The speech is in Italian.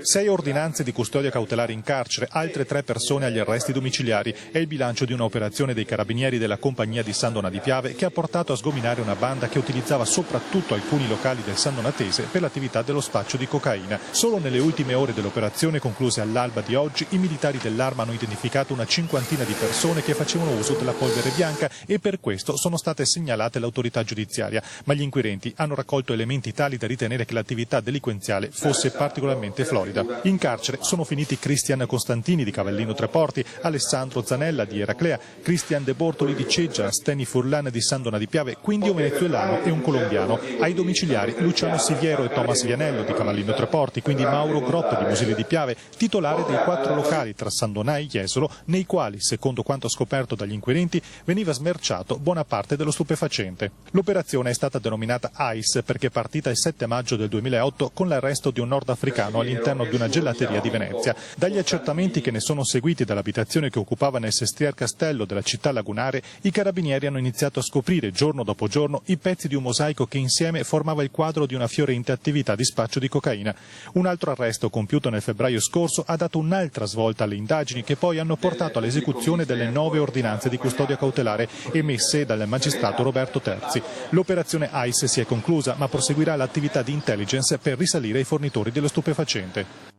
6 ordinanze di custodia cautelare in carcere, altre 3 persone agli arresti domiciliari. È il bilancio di un'operazione dei carabinieri della compagnia di San Donà di Piave che ha portato a sgominare una banda che utilizzava soprattutto alcuni locali del San Donatese per l'attività dello spaccio di cocaina. Solo nelle ultime ore dell'operazione, concluse all'alba di oggi, i militari dell'Arma hanno identificato una cinquantina di persone che facevano uso della polvere bianca e per questo sono state segnalate all'autorità giudiziaria. Ma gli inquirenti hanno raccolto elementi tali da ritenere che l'attività delinquenziale fosse particolarmente florida. In carcere sono finiti Cristian Costantini di Cavallino Treporti, Alessandro Zanella di Eraclea, Cristian De Bortoli di Ceggia, Steni Furlan di San Donà di Piave, quindi un venezuelano e un colombiano. Ai domiciliari Luciano Siviero e Thomas Vianello di Cavallino Treporti, quindi Mauro Grotta di Musile di Piave, titolare dei 4 locali tra San Donà e Jesolo, nei quali, secondo quanto scoperto dagli inquirenti, veniva smerciato buona parte dello stupefacente. L'operazione è stata denominata ICE perché è partita il 7 maggio del 2008 con l'arresto di un nordafricano all'interno di una gelateria di Venezia. Dagli accertamenti che ne sono seguiti dall'abitazione che occupava nel Sestier Castello della città lagunare, i carabinieri hanno iniziato a scoprire giorno dopo giorno i pezzi di un mosaico che insieme formava il quadro di una fiorente attività di spaccio di cocaina. Un altro arresto compiuto nel febbraio scorso ha dato un'altra svolta alle indagini che poi hanno portato all'esecuzione delle 9 ordinanze di custodia cautelare emesse dal magistrato Roberto Terzi. L'operazione ICE si è conclusa, ma proseguirà l'attività di intelligence per risalire ai fornitori dello stupefacente.